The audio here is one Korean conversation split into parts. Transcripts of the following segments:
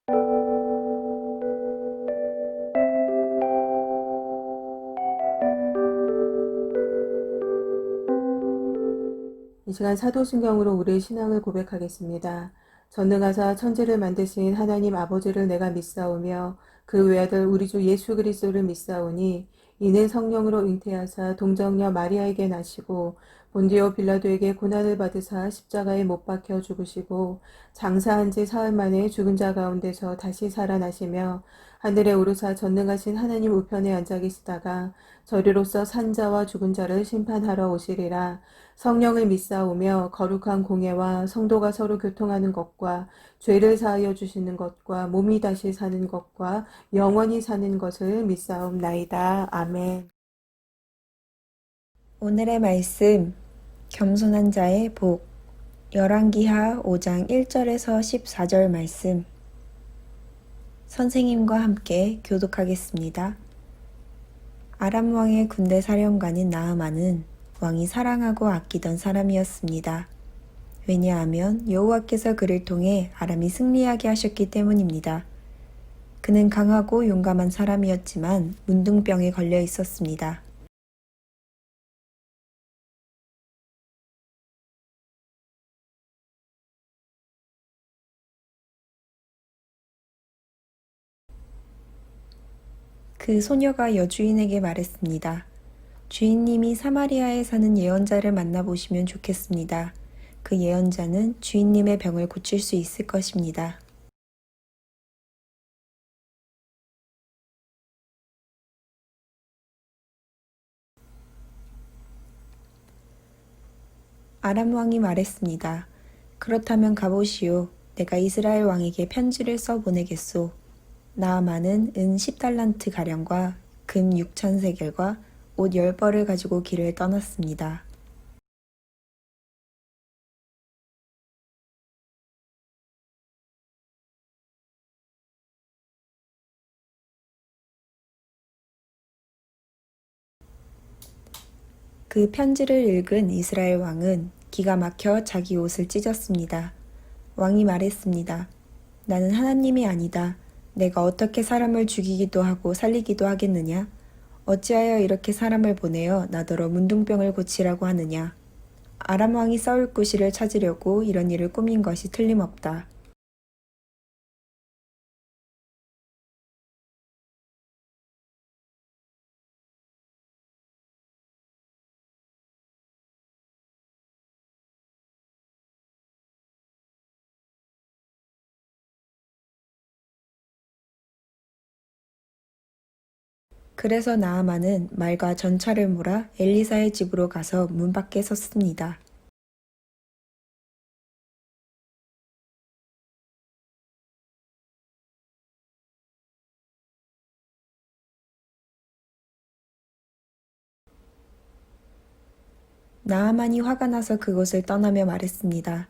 이 시간 사도신경으로 우리의 신앙을 고백하겠습니다. 전능하사 천지를 만드신 하나님 아버지를 내가 믿사오며 그 외아들 우리 주 예수 그리스도를 믿사오니 이는 성령으로 잉태하사 동정녀 마리아에게 나시고 본디오 빌라도에게 고난을 받으사 십자가에 못 박혀 죽으시고 장사한 지 사흘 만에 죽은 자 가운데서 다시 살아나시며 하늘에 오르사 전능하신 하나님 우편에 앉아 계시다가 저리로서 산 자와 죽은 자를 심판하러 오시리라. 성령을 믿사오며 거룩한 공예와 성도가 서로 교통하는 것과 죄를 사하여 주시는 것과 몸이 다시 사는 것과 영원히 사는 것을 믿사옵나이다. 아멘. 오늘의 말씀, 겸손한 자의 복, 열왕기하 5장 1절에서 14절 말씀. 선생님과 함께 교독하겠습니다. 아람 왕의 군대 사령관인 나아만은 왕이 사랑하고 아끼던 사람이었습니다. 왜냐하면 여호와께서 그를 통해 아람이 승리하게 하셨기 때문입니다. 그는 강하고 용감한 사람이었지만 문둥병에 걸려 있었습니다. 그 소녀가 여주인에게 말했습니다. 주인님이 사마리아에 사는 예언자를 만나보시면 좋겠습니다. 그 예언자는 주인님의 병을 고칠 수 있을 것입니다. 아람 왕이 말했습니다. 그렇다면 가보시오. 내가 이스라엘 왕에게 편지를 써 보내겠소. 나아만은 은 10달란트 가량과 금 6,000세겔과 옷 10벌을 가지고 길을 떠났습니다. 그 편지를 읽은 이스라엘 왕은 기가 막혀 자기 옷을 찢었습니다. 왕이 말했습니다. 나는 하나님이 아니다. 내가 어떻게 사람을 죽이기도 하고 살리기도 하겠느냐? 어찌하여 이렇게 사람을 보내어 나더러 문둥병을 고치라고 하느냐? 아람 왕이 싸울 구실을 찾으려고 이런 일을 꾸민 것이 틀림없다. 그래서 나아만은 말과 전차를 몰아 엘리사의 집으로 가서 문 밖에 섰습니다. 나아만이 화가 나서 그곳을 떠나며 말했습니다.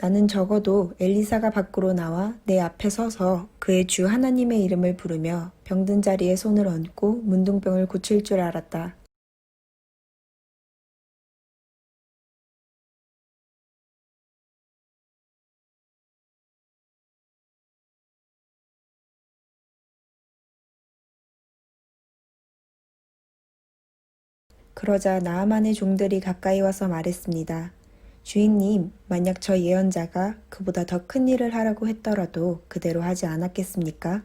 나는 적어도 엘리사가 밖으로 나와 내 앞에 서서 그의 주 하나님의 이름을 부르며 병든 자리에 손을 얹고 문둥병을 고칠 줄 알았다. 그러자 나아만의 종들이 가까이 와서 말했습니다. 주인님, 만약 저 예언자가 그보다 더 큰 일을 하라고 했더라도 그대로 하지 않았겠습니까?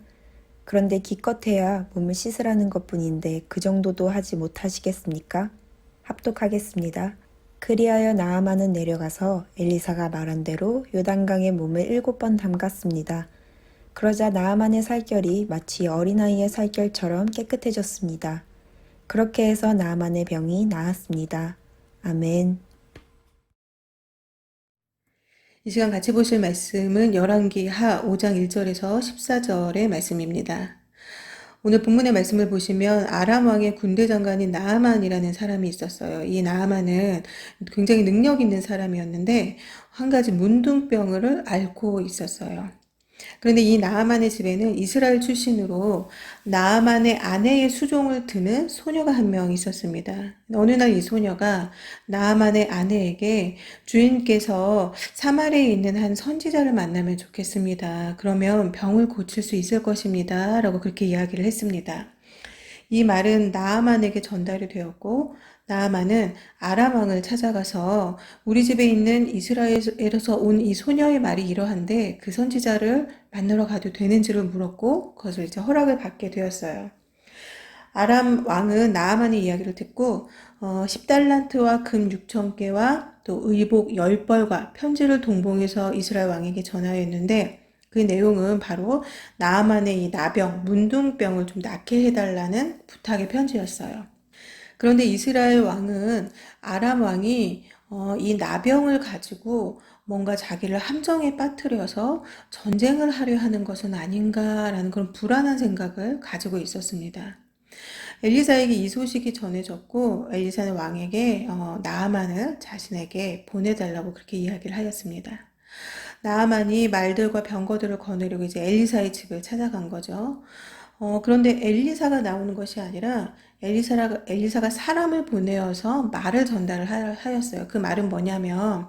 그런데 기껏해야 몸을 씻으라는 것뿐인데 그 정도도 하지 못하시겠습니까? 합독하겠습니다. 그리하여 나아만은 내려가서 엘리사가 말한 대로 요단강에 몸을 7번 담갔습니다. 그러자 나아만의 살결이 마치 어린아이의 살결처럼 깨끗해졌습니다. 그렇게 해서 나아만의 병이 나았습니다. 아멘. 이 시간 같이 보실 말씀은 열왕기하 5장 1절에서 14절의 말씀입니다. 오늘 본문의 말씀을 보시면 아람 왕의 군대 장관인 나아만이라는 사람이 있었어요. 이 나아만은 굉장히 능력 있는 사람이었는데 한 가지 문둥병을 앓고 있었어요. 그런데 이 나아만의 집에는 이스라엘 출신으로 나아만의 아내의 수종을 드는 소녀가 한 명 있었습니다. 어느 날 이 소녀가 나아만의 아내에게 주인께서 사마리아에 있는 한 선지자를 만나면 좋겠습니다. 그러면 병을 고칠 수 있을 것입니다. 라고 그렇게 이야기를 했습니다. 이 말은 나아만에게 전달이 되었고 나아만은 아람 왕을 찾아가서 우리 집에 있는 이스라엘에서 온 이 소녀의 말이 이러한데 그 선지자를 만나러 가도 되는지를 물었고 그것을 이제 허락을 받게 되었어요. 아람 왕은 나아만의 이야기를 듣고 10달란트와 금 6천 개와 또 의복 10벌과 편지를 동봉해서 이스라엘 왕에게 전하였는데 그 내용은 바로 나아만의 이 나병, 문둥병을 좀 낫게 해달라는 부탁의 편지였어요. 그런데 이스라엘 왕은 아람 왕이 이 나병을 가지고 뭔가 자기를 함정에 빠뜨려서 전쟁을 하려 하는 것은 아닌가라는 그런 불안한 생각을 가지고 있었습니다. 엘리사에게 이 소식이 전해졌고 엘리사는 왕에게 나아만을 자신에게 보내달라고 그렇게 이야기를 하였습니다. 나아만이 말들과 병거들을 거느리고 이제 엘리사의 집을 찾아간 거죠. 그런데 엘리사가 나오는 것이 아니라 엘리사가 사람을 보내어서 말을 전달을 하였어요. 그 말은 뭐냐면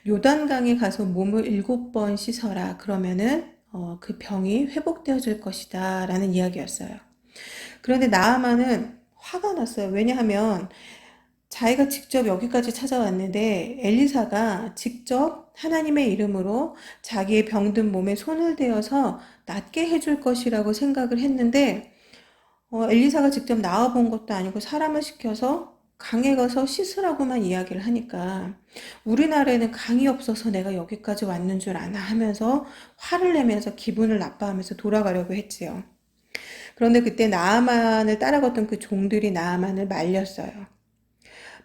요단강에 가서 몸을 7번 씻어라. 그러면은 그 병이 회복되어질 것이다. 라는 이야기였어요. 그런데 나아만은 화가 났어요. 왜냐하면 자기가 직접 여기까지 찾아왔는데 엘리사가 직접 하나님의 이름으로 자기의 병든 몸에 손을 대어서 낫게 해줄 것이라고 생각을 했는데 엘리사가 직접 나와본 것도 아니고 사람을 시켜서 강에 가서 씻으라고만 이야기를 하니까 우리나라에는 강이 없어서 내가 여기까지 왔는 줄 아나 하면서 화를 내면서 기분을 나빠하면서 돌아가려고 했지요. 그런데 그때 나아만을 따라갔던 그 종들이 나아만을 말렸어요.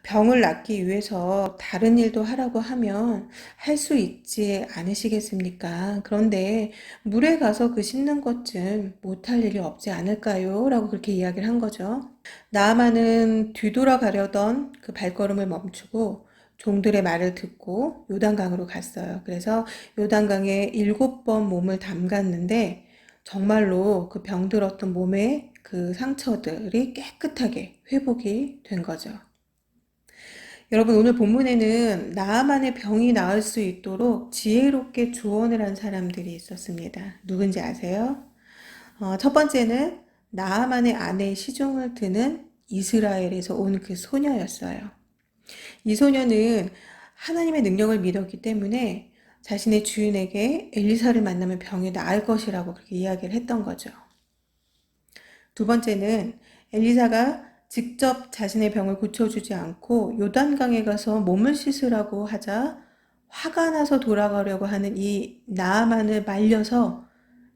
병을 낫기 위해서 다른 일도 하라고 하면 할 수 있지 않으시겠습니까? 그런데 물에 가서 그 씻는 것쯤 못할 일이 없지 않을까요? 라고 그렇게 이야기를 한 거죠. 나아만은 뒤돌아가려던 그 발걸음을 멈추고 종들의 말을 듣고 요단강으로 갔어요. 그래서 요단강에 7번 몸을 담갔는데 정말로 그 병들었던 몸의 그 상처들이 깨끗하게 회복이 된 거죠. 여러분, 오늘 본문에는 나아만의 병이 나을 수 있도록 지혜롭게 조언을 한 사람들이 있었습니다. 누군지 아세요? 첫 번째는 나아만의 아내의 시종을 드는 이스라엘에서 온 그 소녀였어요. 이 소녀는 하나님의 능력을 믿었기 때문에 자신의 주인에게 엘리사를 만나면 병이 나을 것이라고 그렇게 이야기를 했던 거죠. 두 번째는 엘리사가 직접 자신의 병을 고쳐주지 않고 요단강에 가서 몸을 씻으라고 하자 화가 나서 돌아가려고 하는 이 나아만을 말려서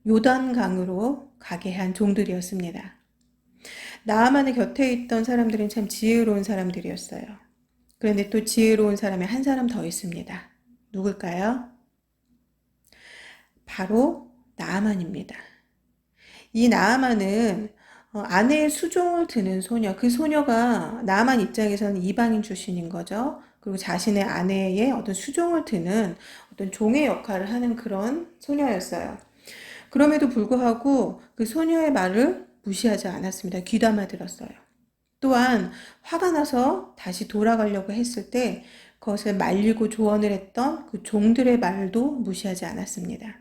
요단강으로 가게 한 종들이었습니다. 나아만의 곁에 있던 사람들은 참 지혜로운 사람들이었어요. 그런데 또 지혜로운 사람이 한 사람 더 있습니다. 누굴까요? 바로 나아만입니다. 이 나아만은 아내의 수종을 드는 소녀, 그 소녀가 나아만 입장에서는 이방인 출신인 거죠. 그리고 자신의 아내의 어떤 수종을 드는 어떤 종의 역할을 하는 그런 소녀였어요. 그럼에도 불구하고 그 소녀의 말을 무시하지 않았습니다. 귀담아 들었어요. 또한 화가 나서 다시 돌아가려고 했을 때 그것을 말리고 조언을 했던 그 종들의 말도 무시하지 않았습니다.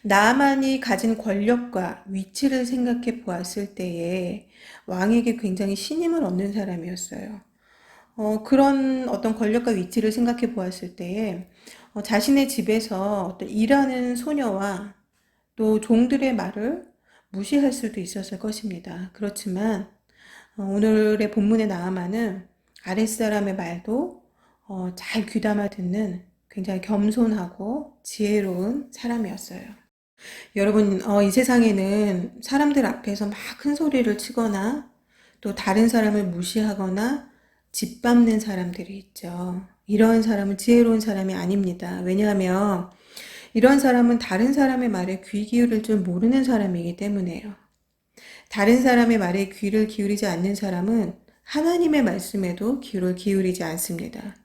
나만이 가진 권력과 위치를 생각해 보았을 때에 왕에게 굉장히 신임을 얻는 사람이었어요. 그런 어떤 권력과 위치를 생각해 보았을 때에 자신의 집에서 어떤 일하는 소녀와 또 종들의 말을 무시할 수도 있었을 것입니다. 그렇지만 오늘의 본문의 나아만은 아랫사람의 말도 잘 귀담아 듣는 굉장히 겸손하고 지혜로운 사람이었어요. 여러분, 이 세상에는 사람들 앞에서 막 큰 소리를 치거나 또 다른 사람을 무시하거나 짓밟는 사람들이 있죠. 이런 사람은 지혜로운 사람이 아닙니다. 왜냐하면 이런 사람은 다른 사람의 말에 귀 기울일 줄 모르는 사람이기 때문에요. 다른 사람의 말에 귀를 기울이지 않는 사람은 하나님의 말씀에도 귀를 기울이지 않습니다.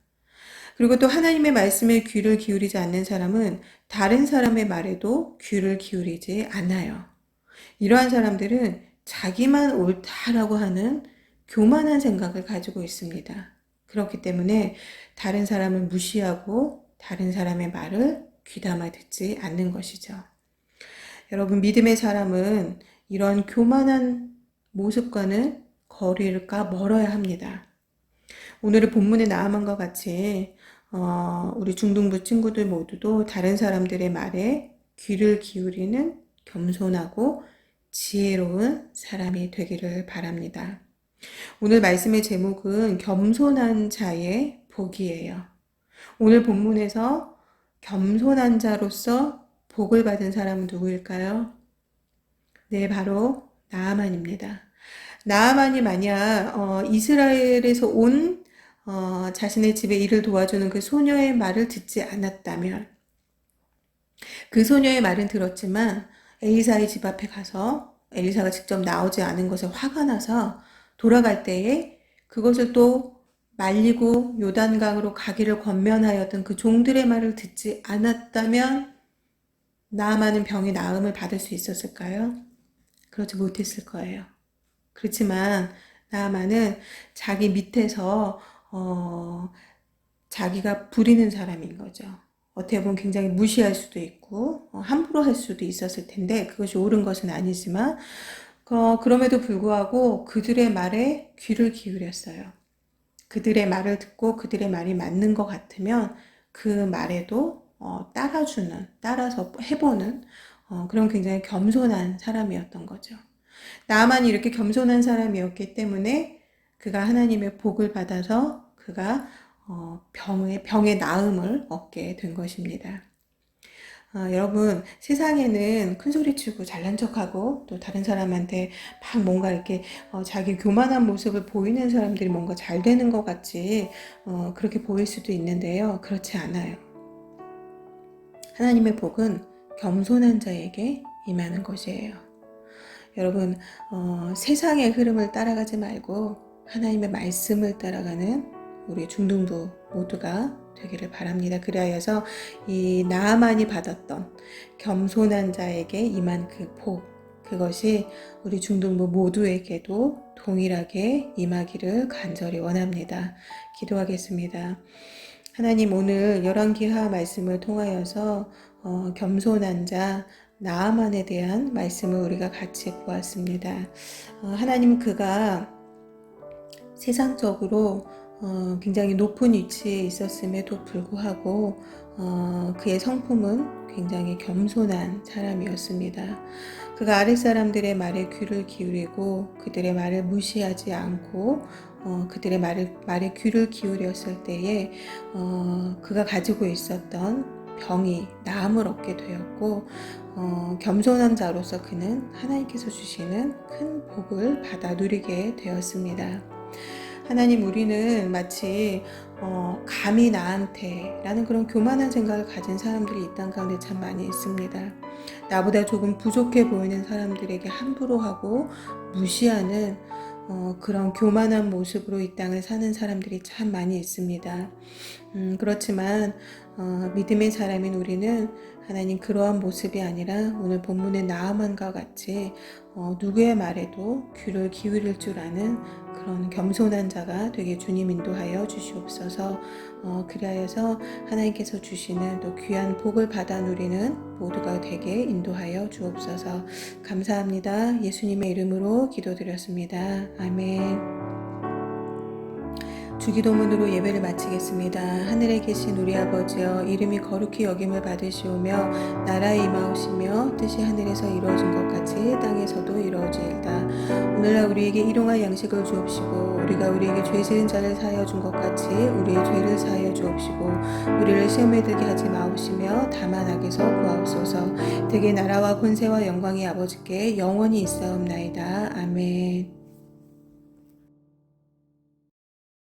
그리고 또 하나님의 말씀에 귀를 기울이지 않는 사람은 다른 사람의 말에도 귀를 기울이지 않아요. 이러한 사람들은 자기만 옳다라고 하는 교만한 생각을 가지고 있습니다. 그렇기 때문에 다른 사람을 무시하고 다른 사람의 말을 귀담아 듣지 않는 것이죠. 여러분, 믿음의 사람은 이런 교만한 모습과는 거리를 멀어야 합니다. 오늘의 본문에 나아만 것 같이 우리 중등부 친구들 모두도 다른 사람들의 말에 귀를 기울이는 겸손하고 지혜로운 사람이 되기를 바랍니다. 오늘 말씀의 제목은 겸손한 자의 복이에요. 오늘 본문에서 겸손한 자로서 복을 받은 사람은 누구일까요? 네, 바로 나아만입니다. 나아만이 만약 이스라엘에서 온 자신의 집에 일을 도와주는 그 소녀의 말을 듣지 않았다면, 그 소녀의 말은 들었지만 엘리사의 집 앞에 가서 엘리사가 직접 나오지 않은 것에 화가 나서 돌아갈 때에 그것을 또 말리고 요단강으로 가기를 권면하였던 그 종들의 말을 듣지 않았다면 나아만은 병의 나음을 받을 수 있었을까요? 그렇지 못했을 거예요. 그렇지만 나아만은 자기 밑에서 자기가 부리는 사람인 거죠. 어떻게 보면 굉장히 무시할 수도 있고 함부로 할 수도 있었을 텐데 그것이 옳은 것은 아니지만 그럼에도 불구하고 그들의 말에 귀를 기울였어요. 그들의 말을 듣고 그들의 말이 맞는 것 같으면 그 말에도 따라서 해보는 그런 굉장히 겸손한 사람이었던 거죠. 나만이 이렇게 겸손한 사람이었기 때문에 그가 하나님의 복을 받아서 그가 병의 나음을 얻게 된 것입니다. 여러분, 세상에는 큰 소리 치고 잘난 척하고 또 다른 사람한테 막 뭔가 이렇게 자기 교만한 모습을 보이는 사람들이 뭔가 잘 되는 것 같이 그렇게 보일 수도 있는데요. 그렇지 않아요. 하나님의 복은 겸손한 자에게 임하는 것이에요. 여러분, 세상의 흐름을 따라가지 말고 하나님의 말씀을 따라가는 우리 중등부 모두가 되기를 바랍니다. 그리하여서 이 나아만이 받았던 겸손한 자에게 임한 그 복, 그것이 우리 중등부 모두에게도 동일하게 임하기를 간절히 원합니다. 기도하겠습니다. 하나님, 오늘 열왕기하 말씀을 통하여서 겸손한 자 나아만에 대한 말씀을 우리가 같이 보았습니다. 하나님, 그가 세상적으로 굉장히 높은 위치에 있었음에도 불구하고 그의 성품은 굉장히 겸손한 사람이었습니다. 그가 아랫사람들의 말에 귀를 기울이고 그들의 말을 무시하지 않고 그들의 말에 귀를 기울였을 때에 그가 가지고 있었던 병이 나음을 얻게 되었고 겸손한 자로서 그는 하나님께서 주시는 큰 복을 받아 누리게 되었습니다. 하나님, 우리는 마치 감히 나한테 라는 그런 교만한 생각을 가진 사람들이 이 땅 가운데 참 많이 있습니다. 나보다 조금 부족해 보이는 사람들에게 함부로 하고 무시하는 그런 교만한 모습으로 이 땅을 사는 사람들이 참 많이 있습니다. 그렇지만 믿음의 사람인 우리는 하나님, 그러한 모습이 아니라 오늘 본문의 나아만과 같이 누구의 말에도 귀를 기울일 줄 아는 그런 겸손한 자가 되게 주님 인도하여 주시옵소서. 그리하여서 하나님께서 주시는 또 귀한 복을 받아 누리는 모두가 되게 인도하여 주옵소서. 감사합니다. 예수님의 이름으로 기도드렸습니다. 아멘. 주기도문으로 예배를 마치겠습니다. 하늘에 계신 우리 아버지여, 이름이 거룩히 여김을 받으시오며 나라에 임하오시며 뜻이 하늘에서 이루어진 것 같이 땅에서도 이루어지이다. 오늘날 우리에게 일용할 양식을 주옵시고 우리가 우리에게 죄 지은 자를 사하여 준 것 같이 우리의 죄를 사하여 주옵시고 우리를 시험에 들게 하지 마옵시며 다만 악에서 구하옵소서. 대개 나라와 권세와 영광이 아버지께 영원히 있사옵나이다. 아멘.